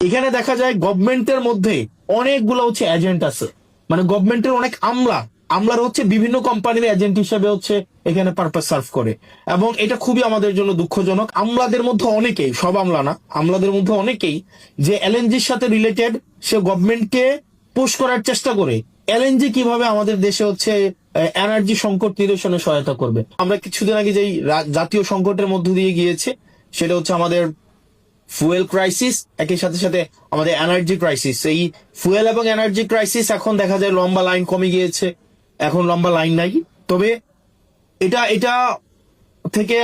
এখানে দেখা যায় গভর্নমেন্টের মধ্যে অনেকগুলো হচ্ছে এজেন্ট আছে, মানে গভর্নমেন্টের অনেক আমলার হচ্ছে বিভিন্ন কোম্পানির এজেন্ট হিসেবে হচ্ছে এখানে পারপাস সার্ভ করে। এবং এটা খুবই আমাদের জন্য দুঃখজনক। আমলাদের মধ্যে অনেকেই, সব আমলা না, আমলাদের মধ্যে অনেকেই যে এলএনজির সাথে রিলেটেড, সে গভর্নমেন্টকে পুশ করার চেষ্টা করে এলএনজি কিভাবে আমাদের দেশে হচ্ছে এনার্জি সংকট নিরসনে সহায়তা করবে। আমরা কিছুদিন আগে যেই জাতীয় সংকটের মধ্য দিয়ে গিয়েছে, সেটা হচ্ছে আমাদের ফুয়েল ক্রাইসিস, একই সাথে সাথে আমাদের এনার্জি ক্রাইসিস। এই ফুয়েল এবং এনার্জি ক্রাইসিস এখন দেখা যায় লম্বা লাইন কমে গিয়েছে, এখন লম্বা লাইন নাই। তবে এটা এটা থেকে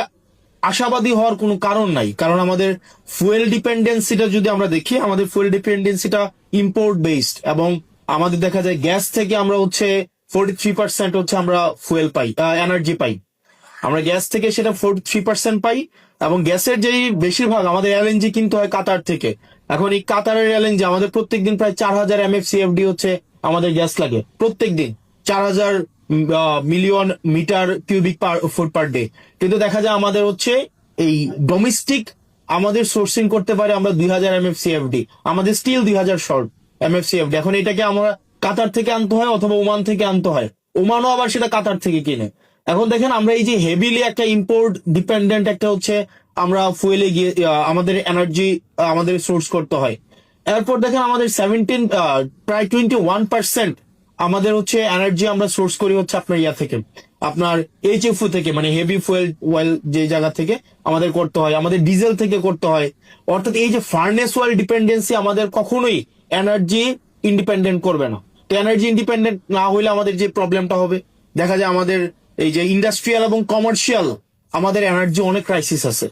আশাবাদী হওয়ার কোনো কারণ নাই, কারণ আমাদের ফুয়েল ডিপেন্ডেন্সিটা যদি আমরা দেখি, আমাদের ফুয়েল ডিপেন্ডেন্সিটা ইম্পোর্ট বেসড, এবং আমাদের দেখা যায় গ্যাস থেকে আমরা হচ্ছে 43% হচ্ছে আমরা ফুয়েল পাই, এনার্জি পাই। আমরা গ্যাস থেকে সেটা 43% পাই, এবং গ্যাসের যেই বেশিরভাগ আমাদের এলএনজি কিন্তু হয় কাতার থেকে। এখন এই কাতারের এলএনজি আমাদের প্রত্যেকদিন প্রায় 4000 MFCFD হচ্ছে আমাদের গ্যাস লাগে প্রত্যেকদিন, 4000 million meter cubic feet per day. কিন্তু দেখা যায় আমাদের হচ্ছে এই ডোমেস্টিক আমাদের সোর্সিং করতে পারে আমরা 2000 MFCFD, আমাদের স্টিল 2000 শর্ট MFCFD। এখন এটাকে আমরা কাতার থেকে আনতে হয় অথবা ওমান থেকে আনতে হয়, ওমানও আবার সেটা কাতার থেকে কিনে। এখন দেখেন আমরা এই যে হেভিলি একটা ইম্পোর্ট ডিপেন্ডেন্ট একটা হচ্ছে আমরা ফুয়েলে গিয়ে আমাদের এনার্জি আমাদের সোর্স করতে হয়। এরপর দেখেন আমাদের প্রায় 21% আমাদের হচ্ছে এনার্জি আমরা সোর্স করি হচ্ছে আপনার ইয়া থেকে, আপনার এইচএফও থেকে, মানে হেভি ফুয়েল ওয়েল যে জায়গা থেকে আমাদের করতে হয়, আমাদের ডিজেল থেকে করতে হয়। অর্থাৎ এই যে ফার্নেস ওয়েল ডিপেন্ডেন্সি আমাদের কখনোই এনার্জি ইন্ডিপেন্ডেন্ট করবে না। তো এনার্জি ইন্ডিপেন্ডেন্ট না হইলে আমাদের যে প্রবলেমটা হবে, দেখা যায় আমাদের এই যে ইন্ডাস্ট্রিয়াল এবং কমার্শিয়াল আমাদের এনার্জি অনেক ক্রাইসিস আছে।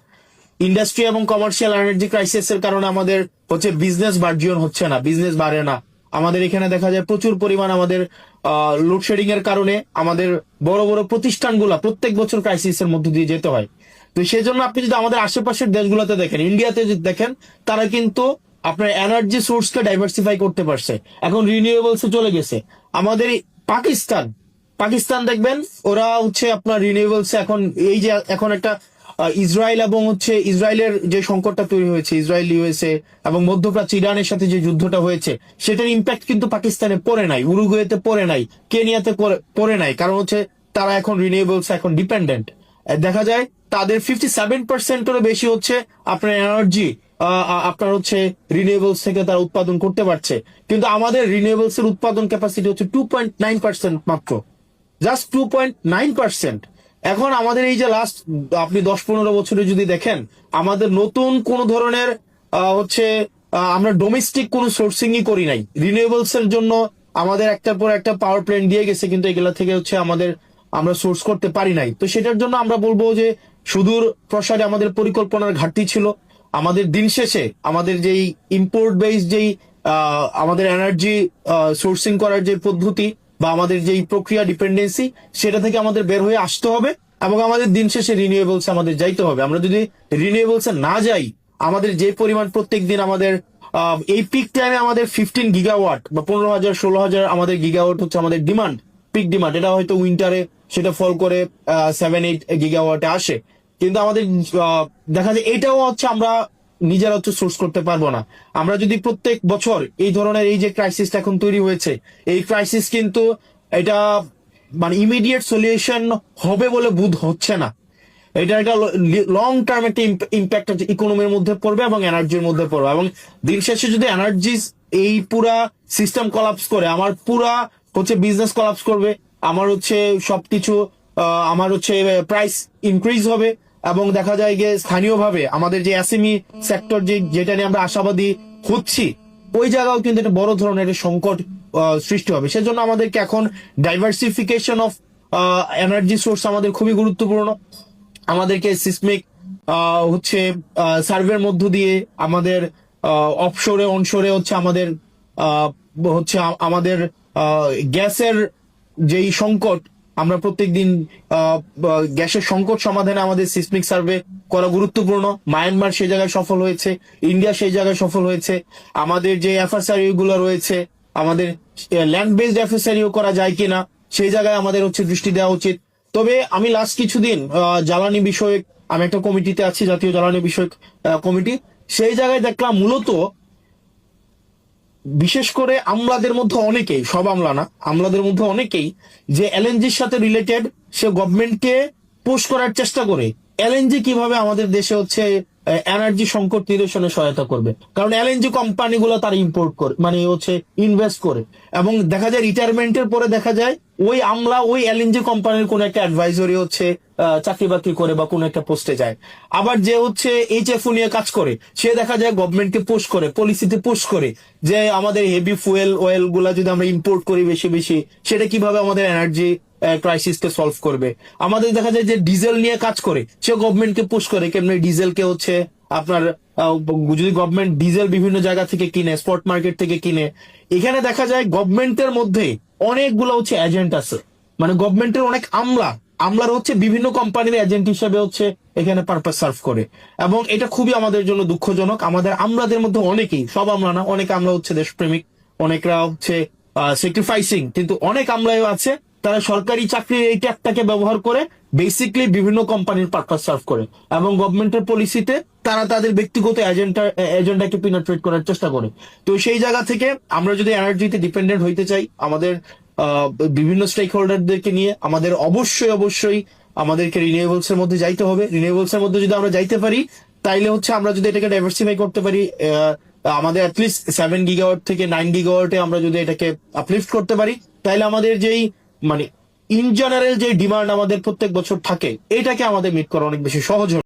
ইন্ডাস্ট্রি এবং কমার্শিয়াল এনার্জি ক্রাইসিসের কারণে আমাদের হচ্ছে বিজনেস বার্জিয়ন হচ্ছে না, বিজনেস বাড়ে না। আমাদের এখানে দেখা যায় প্রচুর পরিমাণ আমাদের লোডশেডিং এর কারণে আমাদের বড় বড় প্রতিষ্ঠানগুলা প্রত্যেক বছর ক্রাইসিসের মধ্য দিয়ে যেতে হয়। তো সেই জন্য আপনি যদি আমাদের আশেপাশের দেশগুলোতে দেখেন, ইন্ডিয়াতে যদি দেখেন, তারা কিন্তু আপনার এনার্জি সোর্সকে ডাইভার্সিফাই করতে পারছে, এখন রিনিউয়েবলসে চলে গেছে। আমাদের পাকিস্তান পাকিস্তান দেখবেন, ওরা হচ্ছে আপনার রিনিউয়েবলস এখন এই যে এখন একটা ইসরায়েল এবং হচ্ছে ইসরায়েলের যে সংকটটা তৈরি হয়েছে, ইসরায়েল ইউএসএ এবং মধ্যপ্রাচ্য ইরানের সাথে যে যুদ্ধটা হয়েছে, সেটার ইম্প্যাক্ট কিন্তু পাকিস্তানে পড়ে নাই, উরুগুয়েতে পড়ে নাই, কেনিয়াতে পড়ে নাই, কারণ হচ্ছে তারা এখন রিনিউয়েবলস এখন ডিপেন্ডেন্ট। দেখা যায় তাদের 57%-এরও বেশি হচ্ছে আপনার এনার্জি আপনার হচ্ছে রিনিউয়েবলস থেকে তারা উৎপাদন করতে পারছে। কিন্তু আমাদের রিনিউয়েবলস এর উৎপাদন ক্যাপাসিটি হচ্ছে 2.9% মাত্র, জাস্ট 2.9%। এখন আমাদের এই যে লাস্ট আপনি 10-15 বছরে যদি দেখেন, আমাদের নতুন কোন ধরনের হচ্ছে আমরা ডোমেস্টিক কোন সোর্সিংই করি নাই রিনিউয়েবলস এর জন্য। আমাদের একটার পর একটা পাওয়ার প্ল্যান্ট দিয়ে গেছে, কিন্তু এগুলা থেকে হচ্ছে আমরা সোর্স করতে পারি নাই। তো সেটার জন্য আমরা বলবো যে সুদূর প্রসারে আমাদের পরিকল্পনার ঘাটতি ছিল। আমাদের দিন শেষে আমাদের যেই ইম্পোর্ট বেসড যেই আমাদের এনার্জি সোর্সিং করার যে পদ্ধতি বা আমাদের যেই প্রক্রিয়া ডিপেন্ডেন্সি, সেটা থেকে আমাদের বের হয়ে আসতে হবে, এবং আমাদের দিন শেষে রিনিউয়েবলস আমাদের যাইতে হবে। আমরা যদি রিনিউয়েবলস না যাই, আমাদের যে পরিমাণ প্রত্যেক দিন আমাদের এই পিক টাইমে আমাদের 15 গিগাওয়াট বা 15,000 16,000 আমাদের গিগাওয়াট হচ্ছে আমাদের ডিমান্ড, পিক ডিমান্ড। এটা হয়তো উইন্টারে সেটা ফল করে 7-8 গিগাওয়াটে আসে, কিন্তু আমাদের দেখা যায় এটাও হচ্ছে আমরা নিজেরা হচ্ছে সোর্স করতে পারবো না। আমরা যদি প্রত্যেক বছর এই ধরনের এই যে ক্রাইসিসটা এখন তৈরি হয়েছে, এই ক্রাইসিস কিন্তু এটা মানে ইমিডিয়েট সলিউশন হবে বলে বোধ হচ্ছে না। এটা একটা লং টার্ম একটা ইম্প্যাক্ট ইকোনমির মধ্যে পড়বে এবং এনার্জির মধ্যে পড়বে, এবং দিন শেষে যদি এনার্জি এই পুরা সিস্টেম কলাপস করে, আমার পুরা হচ্ছে বিজনেস কলাপস করবে, আমার হচ্ছে সবকিছু আমার হচ্ছে প্রাইস ইনক্রিজ হবে, এবং দেখা যায় যে স্থানীয়ভাবে আমাদের যে এসএমই সেক্টর যেটা নিয়ে আমরা আশাবাদী হচ্ছি, ওই জায়গাও কিন্তু একটা বড় ধরনের সংকট সৃষ্টি হবে। সেজন্য আমাদেরকে এখন ডাইভার্সিফিকেশন অফ এনার্জি সোর্স আমাদের খুবই গুরুত্বপূর্ণ। আমাদেরকে সিসমিক হচ্ছে সার্ভের মধ্য দিয়ে আমাদের অফশোরে অনশোরে হচ্ছে আমাদের হচ্ছে আমাদের গ্যাসের যেই সংকট, আমরা প্রত্যেকদিন গ্যাসের সংকট সমাধানে আমাদের সিসমিক সার্ভে করা গুরুত্বপূর্ণ। মায়ানমার সেই জায়গায় সফল হয়েছে, ইন্ডিয়া সেই জায়গায় সফল হয়েছে। আমাদের যে এফএসআরইউ গুলো রয়েছে, আমাদের ল্যান্ড বেসড এফএসআরইউ করা যায় কিনা সেই জায়গায় আমাদের হচ্ছে দৃষ্টি দেওয়া উচিত। তবে আমি লাস্ট কিছুদিন জ্বালানি বিষয়ক, আমি একটা কমিটিতে আছি, জাতীয় জ্বালানি বিষয়ক কমিটি, সেই জায়গায় দেখলাম মূলত বিশেষ করে আমলাদের মধ্যে অনেকেই, সব আমলা না, আমলাদের মধ্যে অনেকেই যে এলএনজির সাথে রিলেটেড সে গভর্নমেন্টকে পুশ করার চেষ্টা করে এলএনজি কিভাবে আমাদের দেশে হচ্ছে এনার্জি সংকট নিরসনে সহায়তা করবে। কারণ এলএনজি কোম্পানিগুলো তারা ইম্পোর্ট করে, মানে হচ্ছে ইনভেস্ট করে, এবং দেখা যায় রিটায়ারমেন্টের পরে দেখা যায় ওই আমলা ওই এলএনজি কোম্পানির কোন একটা অ্যাডভাইজরি হচ্ছে চাকরি বাকরি করে বা কোন একটা পোস্টে যায়। আবার যে হচ্ছে এইচএফও নিয়ে কাজ করে সে দেখা যায় গভর্নমেন্টকে পুশ করে, পলিসিতে পুশ করে যে আমাদের হেভি ফুয়েল অয়েল গুলা যদি আমরা ইম্পোর্ট করি বেশি বেশি, সেটা কিভাবে আমাদের এনার্জি ক্রাইসিসকে সলভ করবে। আমাদের দেখা যায় যে ডিজেল নিয়ে কাজ করে সে গভর্নমেন্টকে পুশ করে কেমনি ডিজেলকে হচ্ছে আপনার যদি গভর্নমেন্ট ডিজেল বিভিন্ন জায়গা থেকে কিনে, স্পট মার্কেট থেকে কিনে, এখানে দেখা যায় গভর্নমেন্টের মধ্যে অনেকগুলো হচ্ছে এজেন্ট আছে, মানে গভর্নমেন্টের অনেক আমলার হচ্ছে বিভিন্ন কোম্পানির এজেন্ট হিসেবে হচ্ছে এখানে পারপাস সার্ভ করে। এবং এটা খুবই আমাদের জন্য দুঃখজনক। আমাদের আমলাদের মধ্যে অনেকেই, সব আমলা না, অনেক আমলা হচ্ছে দেশপ্রেমিক, অনেকরা হচ্ছে স্যাক্রিফাইসিং, কিন্তু অনেক আমলাও আছে তারা সরকারি চাকরির এই ট্যাগটাকে ব্যবহার করে বেসিকলি বিভিন্ন কোম্পানির পারপাস সার্ভ করে, এবং গভর্নমেন্টের পলিসিতে তারা তাদের ব্যক্তিগত এজেন্ডাকে পিনাট্রেট করার চেষ্টা করে। তো সেই জায়গা থেকে আমরা যদি এনার্জিতে ডিপেন্ডেন্ট হইতে চাই, আমাদের বিভিন্ন স্টেক হোল্ডারদেরকে নিয়ে আমাদের অবশ্যই আমাদেরকে রিনিউয়েবলস এর মধ্যে যাইতে হবে। রিনিউয়েবলস এর মধ্যে যদি আমরা যাইতে পারি তাইলে হচ্ছে আমরা যদি এটাকে ডাইভার্সিফাই করতে পারি, আমাদের অ্যাটলিস্ট 7 গিগাওয়াট থেকে 9 গিগাওয়াটে আমরা যদি এটাকে আপলিফট করতে পারি, তাইলে আমাদের যেই মানে ইন জেনারেল যে ডিমান্ড আমাদের প্রত্যেক বছর থাকে এটাকে আমাদের মিট করা অনেক বেশি সহজ হবে।